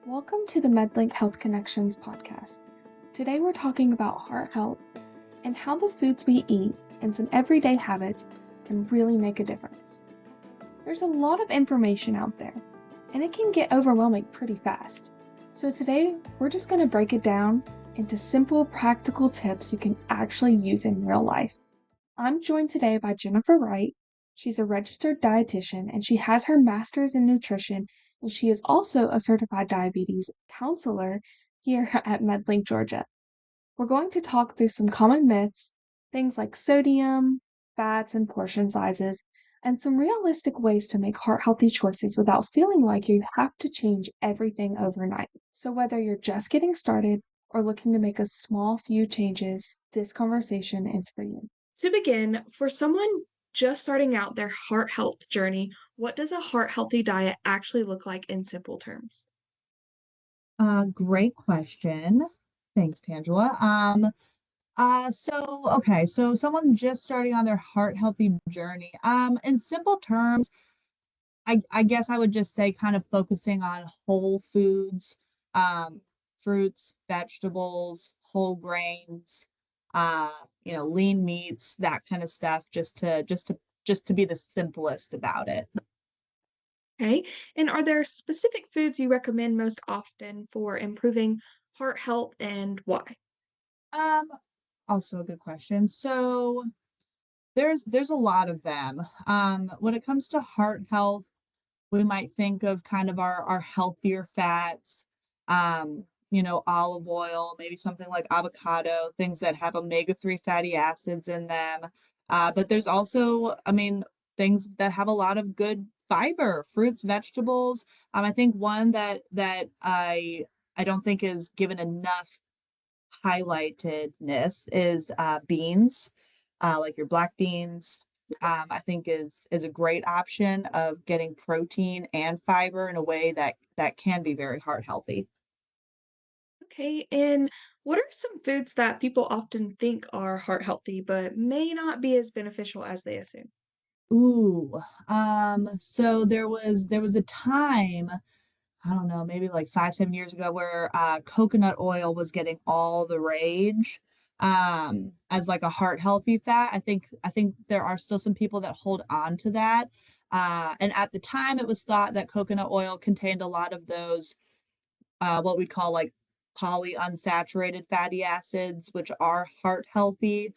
Welcome to the MedLink Health Connections podcast. Today we're talking about heart health and how the foods we eat and some everyday habits can really make a difference. There's a lot of information out there, and it can get overwhelming pretty fast. So today we're just going to break it down into simple, practical tips you can actually use in real life. I'm joined today by Jennifer Wright. She's a registered dietitian and she has her master's in nutrition, and she is also a certified diabetes counselor here at MedLink, Georgia. We're going to talk through some common myths, things like sodium, fats, and portion sizes, and some realistic ways to make heart-healthy choices without feeling like you have to change everything overnight. So whether you're just getting started or looking to make a small few changes, this conversation is for you. To begin, for someone just starting out their heart health journey, what does a heart healthy diet actually look like in simple terms? Great question. Thanks, Tangela. So someone just starting on their heart healthy journey. In simple terms, I guess I would just say kind of focusing on whole foods, um, fruits, vegetables, whole grains, lean meats, that kind of stuff, just to be the simplest about it. Okay. And are there specific foods you recommend most often for improving heart health and why? Um, Also a good question. So there's a lot of them. When it comes to heart health, we might think of kind of our healthier fats, olive oil, maybe something like avocado, things that have omega-3 fatty acids in them. But there's also, things that have a lot of good fiber, fruits, vegetables. I think one that I don't think is given enough highlightedness is beans, like your black beans. I think is a great option of getting protein and fiber in a way that can be very heart healthy. Okay. And what are some foods that people often think are heart healthy but may not be as beneficial as they assume? Ooh, so there was a time, I don't know, maybe like 5, 7 years ago where coconut oil was getting all the rage as like a heart healthy fat. I think there are still some people that hold on to that. And at the time it was thought that coconut oil contained a lot of those what we call like polyunsaturated fatty acids, which are heart healthy.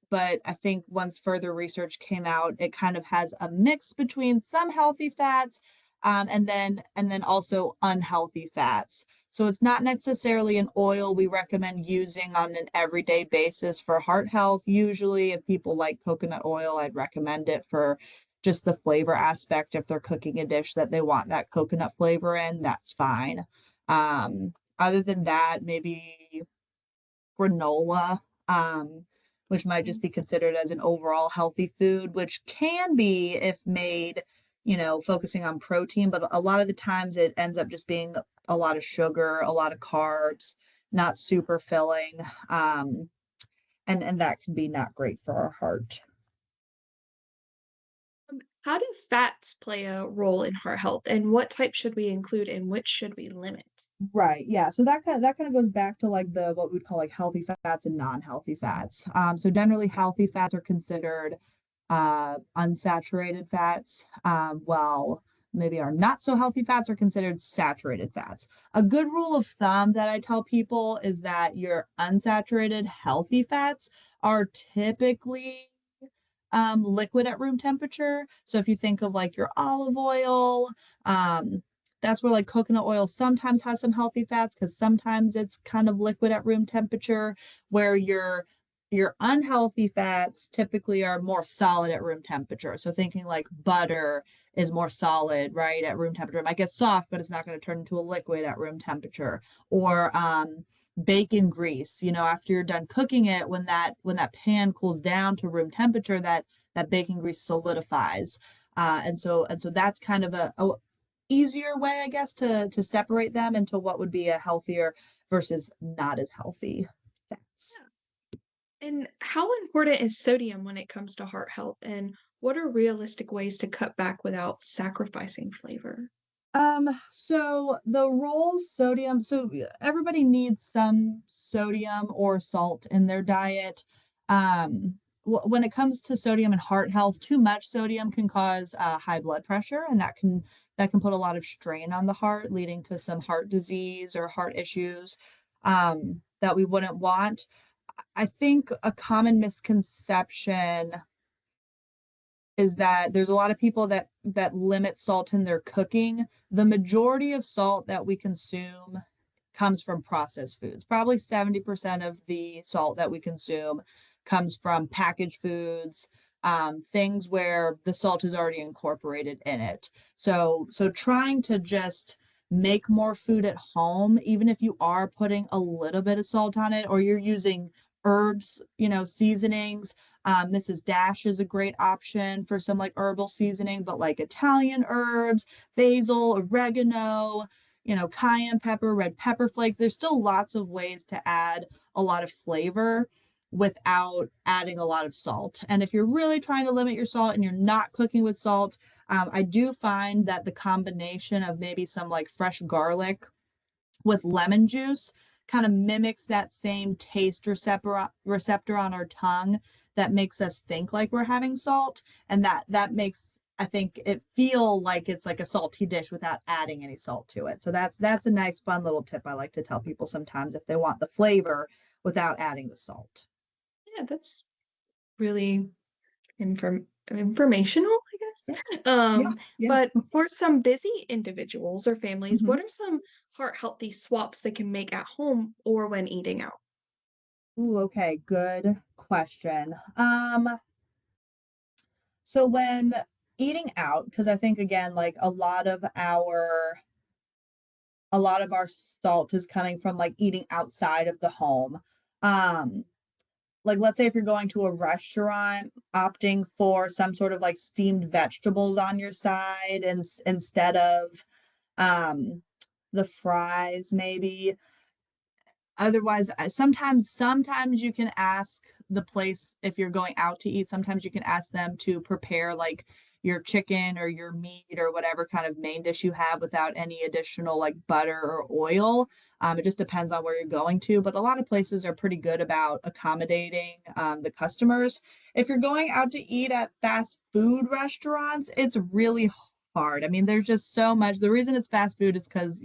But I think once further research came out, it kind of has a mix between some healthy fats and then also unhealthy fats. So it's not necessarily an oil we recommend using on an everyday basis for heart health. Usually, if people like coconut oil, I'd recommend it for just the flavor aspect. If they're cooking a dish that they want that coconut flavor in, that's fine. Other than that, maybe granola, which might just be considered as an overall healthy food, which can be if made, focusing on protein, but a lot of the times it ends up just being a lot of sugar, a lot of carbs, not super filling. And that can be not great for our heart. How do fats play a role in heart health, and what type should we include and which should we limit? Right. Yeah. So that kind of goes back to like the what we'd call like healthy fats and non-healthy fats. So generally healthy fats are considered unsaturated fats, while maybe our not so healthy fats are considered saturated fats. A good rule of thumb that I tell people is that your unsaturated healthy fats are typically liquid at room temperature. So if you think of like your olive oil, that's where like coconut oil sometimes has some healthy fats because sometimes it's kind of liquid at room temperature, where your unhealthy fats typically are more solid at room temperature. So thinking like butter is more solid, right, at room temperature. It might get soft, but it's not going to turn into a liquid at room temperature. Or bacon grease, after you're done cooking it, when that pan cools down to room temperature, that bacon grease solidifies. And so that's kind of a easier way, I guess, to separate them into what would be a healthier versus not as healthy fats. And how important is sodium when it comes to heart health? And what are realistic ways to cut back without sacrificing flavor? So the role sodium, so everybody needs some sodium or salt in their diet. When it comes to sodium and heart health, too much sodium can cause high blood pressure, and that can put a lot of strain on the heart, leading to some heart disease or heart issues that we wouldn't want. I think a common misconception is that there's a lot of people that limit salt in their cooking. The majority of salt that we consume comes from processed foods. Probably 70% of the salt that we consume comes from packaged foods, things where the salt is already incorporated in it. So trying to just make more food at home, even if you are putting a little bit of salt on it, or you're using herbs, seasonings. Mrs. Dash is a great option for some like herbal seasoning, but like Italian herbs, basil, oregano, cayenne pepper, red pepper flakes. There's still lots of ways to add a lot of flavor without adding a lot of salt. And if you're really trying to limit your salt and you're not cooking with salt, I do find that the combination of maybe some like fresh garlic with lemon juice kind of mimics that same taste receptor on our tongue that makes us think like we're having salt, and that makes, I think, it feel like it's like a salty dish without adding any salt to it. So that's a nice fun little tip I like to tell people sometimes if they want the flavor without adding the salt. Yeah, that's really informational, I Yeah, guess. yeah, yeah. But for some busy individuals or families, Mhm. what are some heart healthy swaps they can make at home or when eating out? Ooh, okay, good question. So when eating out, because I think again, like a lot of our salt is coming from like eating outside of the home. Um, like let's say if you're going to a restaurant, opting for some sort of like steamed vegetables on your side and instead of um the fries maybe. Otherwise, sometimes you can ask the place if you're going out to eat, sometimes you can ask them to prepare like your chicken or your meat or whatever kind of main dish you have without any additional like butter or oil. It just depends on where you're going to, but a lot of places are pretty good about accommodating the customers. If you're going out to eat at fast food restaurants, it's really hard. I mean, there's just so much. The reason it's fast food is because,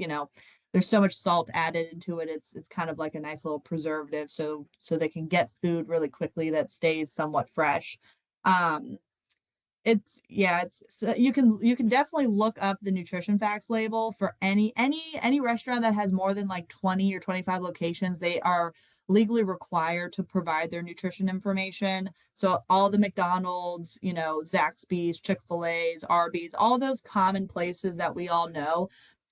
there's so much salt added into it. It's kind of like a nice little preservative, so they can get food really quickly that stays somewhat fresh. Um, it's yeah, it's so you can definitely look up the nutrition facts label for any restaurant that has more than like 20 or 25 locations. They are legally required to provide their nutrition information. So all the McDonald's, Zaxby's, Chick-fil-A's, Arby's, all those common places that we all know,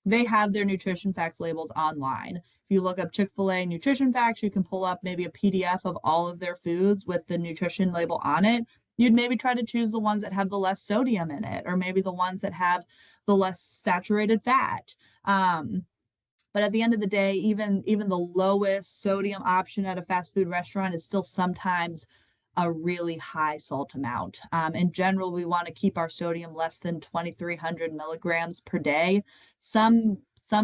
they have their nutrition facts labels online. If you look up Chick-fil-A nutrition facts, you can pull up maybe a PDF of all of their foods with the nutrition label on it. You'd maybe try to choose the ones that have the less sodium in it, or maybe the ones that have the less saturated fat. But at the end of the day, even the lowest sodium option at a fast food restaurant is still sometimes a really high salt amount. In general, we want to keep our sodium less than 2,300 milligrams per day. Some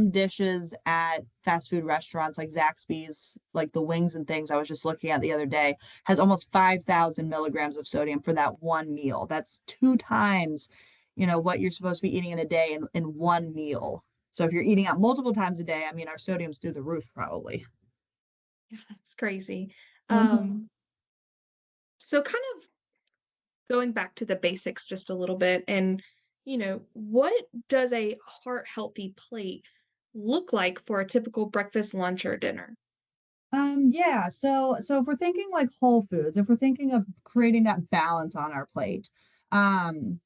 dishes at fast food restaurants like Zaxby's, like the wings and things I was just looking at the other day, has almost 5,000 milligrams of sodium for that one meal. That's two times, what you're supposed to be eating in a day in one meal. So if you're eating out multiple times a day, I mean, our sodium's through the roof probably. Yeah, that's crazy. Mhm. Um, so kind of going back to the basics just a little bit, and what does a heart healthy plate look like for a typical breakfast, lunch, or dinner? Yeah, so if we're thinking like whole foods, if we're thinking of creating that balance on our plate, um,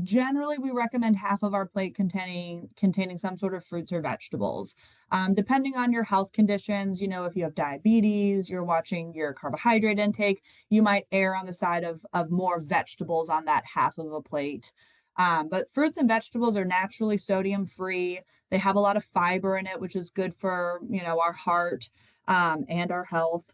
generally, we recommend half of our plate containing some sort of fruits or vegetables. Depending on your health conditions, if you have diabetes, you're watching your carbohydrate intake, you might err on the side of more vegetables on that half of a plate. But fruits and vegetables are naturally sodium free. They have a lot of fiber in it, which is good for our heart and our health.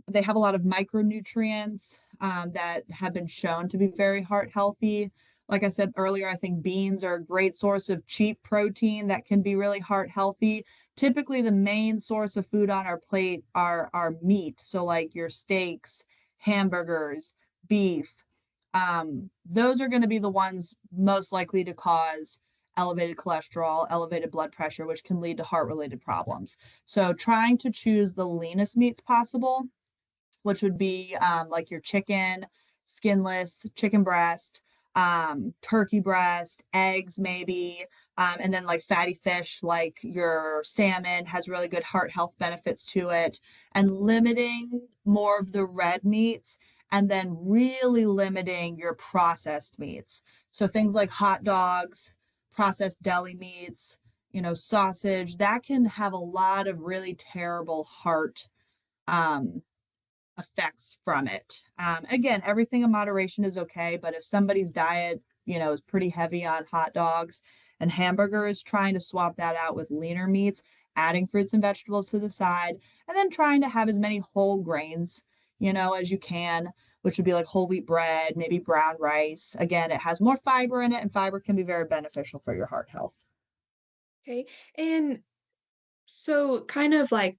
They have a lot of micronutrients that have been shown to be very heart healthy, Like I said earlier, I think beans are a great source of cheap protein that can be really heart healthy. Typically, the main source of food on our plate are meat. So like your steaks, hamburgers, beef. Those are going to be the ones most likely to cause elevated cholesterol, elevated blood pressure, which can lead to heart related problems. So trying to choose the leanest meats possible, which would be like your chicken, skinless chicken breast, turkey breast, eggs, maybe, and then like fatty fish, like your salmon, has really good heart health benefits to it, and limiting more of the red meats, and then really limiting your processed meats. So things like hot dogs, processed deli meats, sausage, that can have a lot of really terrible heart um, effects from it. Again, everything in moderation is okay, but if somebody's diet, is pretty heavy on hot dogs and hamburgers, trying to swap that out with leaner meats, adding fruits and vegetables to the side, and then trying to have as many whole grains, as you can, which would be like whole wheat bread, maybe brown rice. Again, it has more fiber in it, and fiber can be very beneficial for your heart health. Okay. And so, kind of like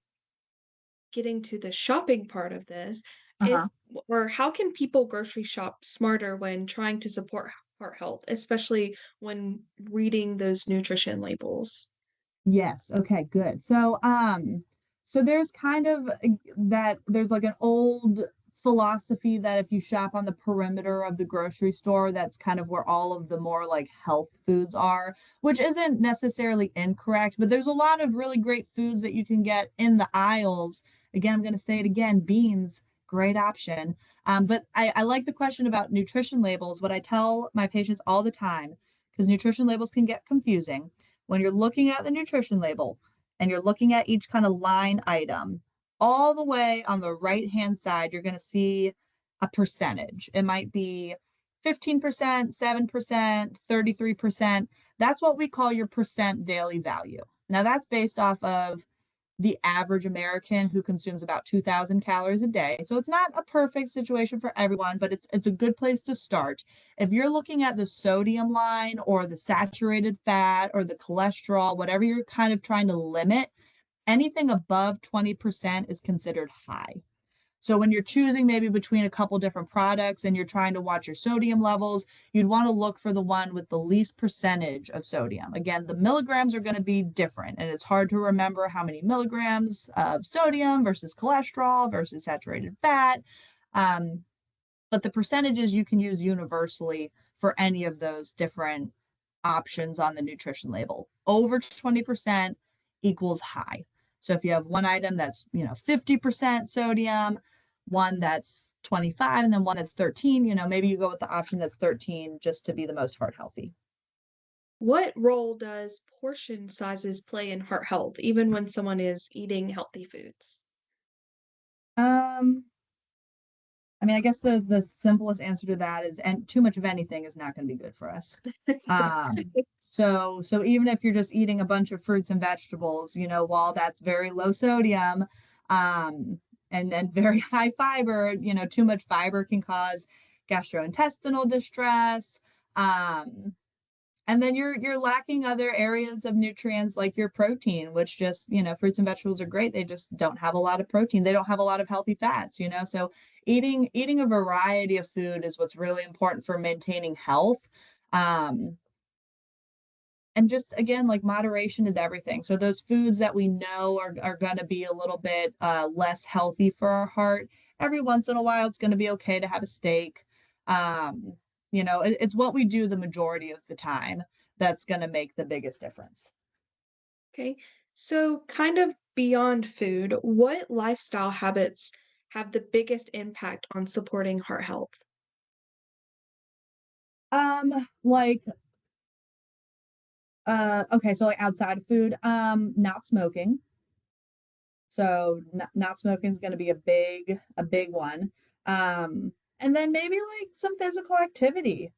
getting to the shopping part of this, if Uh-huh. or how can people grocery shop smarter when trying to support heart health, especially when reading those nutrition labels? Yes. Okay, good. So there's kind of that there's like an old philosophy that if you shop on the perimeter of the grocery store, that's kind of where all of the more like health foods are, which isn't necessarily incorrect, but there's a lot of really great foods that you can get in the aisles. Again, I'm going to say it again, beans, great option. But I like the question about nutrition labels. What I tell my patients all the time, because nutrition labels can get confusing when you're looking at the nutrition label and you're looking at each kind of line item, all the way on the right hand side, you're going to see a percentage. It might be 15%, 7%, 33%. That's what we call your percent daily value. Now, that's based off of the average American who consumes about 2,000 calories a day. So it's not a perfect situation for everyone, but it's a good place to start. If you're looking at the sodium line or the saturated fat or the cholesterol, whatever you're kind of trying to limit, anything above 20% is considered high. So when you're choosing maybe between a couple different products and you're trying to watch your sodium levels, you'd want to look for the one with the least percentage of sodium. Again, the milligrams are going to be different, and it's hard to remember how many milligrams of sodium versus cholesterol versus saturated fat. Um, but the percentages you can use universally for any of those different options on the nutrition label. Over 20% equals high. So if you have one item that's, 50% sodium, one that's 25, and then one that's 13, maybe you go with the option that's 13 just to be the most heart healthy. What role does portion sizes play in heart health, even when someone is eating healthy foods? Um, I mean, I guess the simplest answer to that is, and too much of anything is not going to be good for us. So even if you're just eating a bunch of fruits and vegetables, while that's very low sodium, and very high fiber, too much fiber can cause gastrointestinal distress. Um, and then you're lacking other areas of nutrients like your protein, which just, fruits and vegetables are great. They just don't have a lot of protein. They don't have a lot of healthy fats, So eating a variety of food is what's really important for maintaining health. Um, and just again, like moderation is everything. So those foods that we know are going to be a little bit less healthy for our heart, every once in a while it's going to be okay to have a steak. um, it's what we do the majority of the time that's going to make the biggest difference. Okay, so kind of beyond food, what lifestyle habits have the biggest impact on supporting heart health? Like okay, so like outside of food, not smoking. So not smoking is going to be a big one. And then maybe like some physical activity.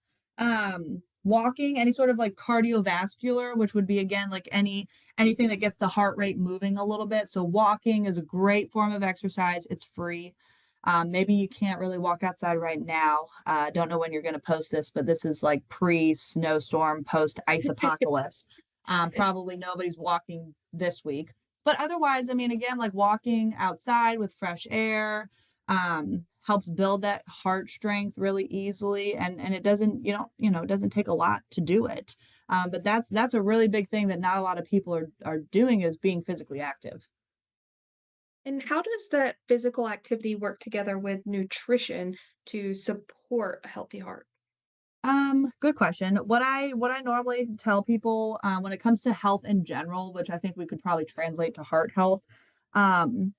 Walking, any sort of like cardiovascular, which would be again like anything that gets the heart rate moving a little bit. So walking is a great form of exercise. It's free. Maybe you can't really walk outside right now. Don't know when you're going to post this, but this is like pre-snowstorm, post-ice apocalypse. Probably nobody's walking this week. But otherwise, I mean, again, like walking outside with fresh air, helps build that heart strength really easily. And it doesn't, it doesn't take a lot to do it. But that's a really big thing that not a lot of people are doing, is being physically active. And how does that physical activity work together with nutrition to support a healthy heart? Good question. What I normally tell people, when it comes to health in general, which I think we could probably translate to heart health, um,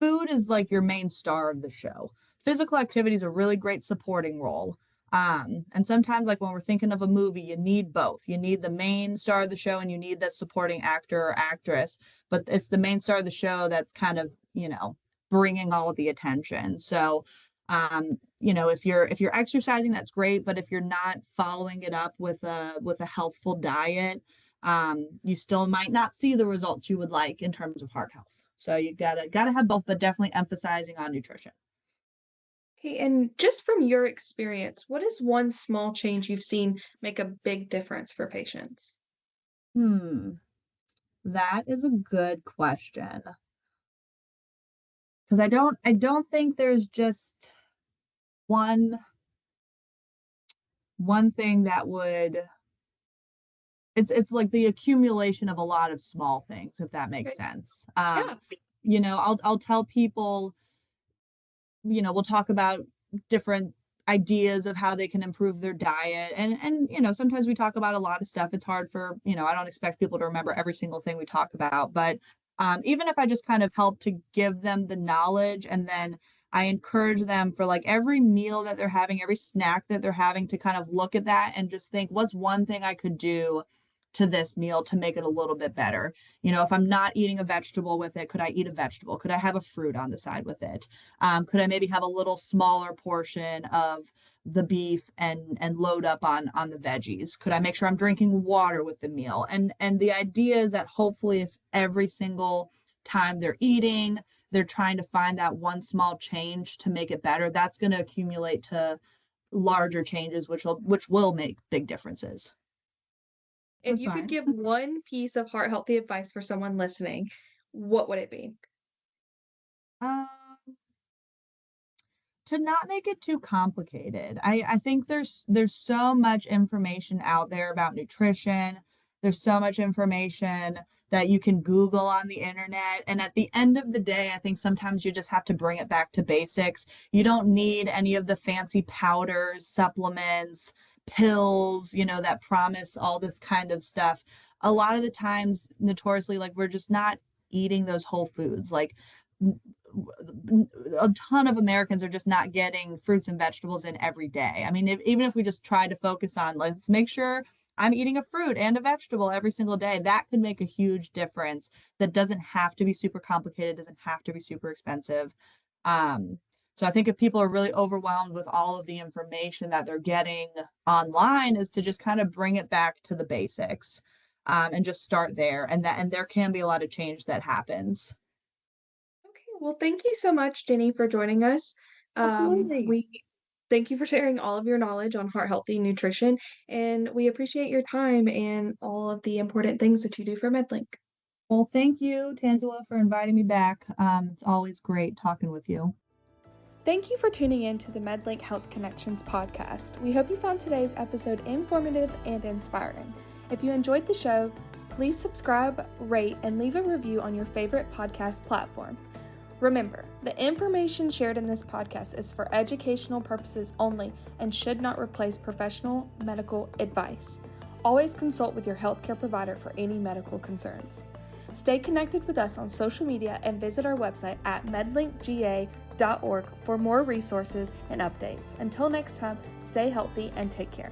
food is like your main star of the show. Physical activity is a really great supporting role. And sometimes, like when we're thinking of a movie, you need both. You need the main star of the show and you need that supporting actor or actress, but it's the main star of the show that's kind of, bringing all of the attention. So, if you're exercising, that's great, but if you're not following it up with a healthful diet, you still might not see the results you would like in terms of heart health. So you gotta have both, but definitely emphasizing on nutrition. Okay, and just from your experience, what is one small change you've seen make a big difference for patients? Hmm, that is a good question. Because I don't think there's just one one thing that would, it's like the accumulation of a lot of small things, if that makes Okay. sense. Yeah. I'll tell people, we'll talk about different ideas of how they can improve their diet. And sometimes we talk about a lot of stuff. It's hard for, I don't expect people to remember every single thing we talk about, but even if I just kind of help to give them the knowledge, and then I encourage them for like every meal that they're having, every snack that they're having, to kind of look at that and just think, what's one thing I could do to this meal to make it a little bit better? If I'm not eating a vegetable with it, could I eat a vegetable? Could I have a fruit on the side with it? Could I maybe have a little smaller portion of the beef and load up on the veggies? Could I make sure I'm drinking water with the meal? And the idea is that hopefully, if every single time they're eating, they're trying to find that one small change to make it better, that's going to accumulate to larger changes, which will make big differences. If That's you could fine. give one piece of heart healthy advice for someone listening, what would it be? Um, to not make it too complicated. I think there's so much information out there about nutrition. There's so much information that you can Google on the internet. And at the end of the day, I think sometimes you just have to bring it back to basics. You don't need any of the fancy powders, supplements, pills, that promise all this kind of stuff. A lot of the times, notoriously, like we're just not eating those whole foods. Like a ton of Americans are just not getting fruits and vegetables in every day. I mean, even if we just try to focus on, let's make sure I'm eating a fruit and a vegetable every single day, that could make a huge difference. That doesn't have to be super complicated, doesn't have to be super expensive. Um, so I think if people are really overwhelmed with all of the information that they're getting online, is to just kind of bring it back to the basics, and just start there. And there can be a lot of change that happens. Okay, well, thank you so much, Jenny, for joining us. Absolutely. We thank you for sharing all of your knowledge on heart healthy nutrition, and we appreciate your time and all of the important things that you do for MedLink. Well, thank you, Tangela, for inviting me back. It's always great talking with you. Thank you for tuning in to the MedLink Health Connections podcast. We hope you found today's episode informative and inspiring. If you enjoyed the show, please subscribe, rate, and leave a review on your favorite podcast platform. Remember, the information shared in this podcast is for educational purposes only and should not replace professional medical advice. Always consult with your healthcare provider for any medical concerns. Stay connected with us on social media and visit our website at medlinkga.org for more resources and updates. Until next time, stay healthy and take care.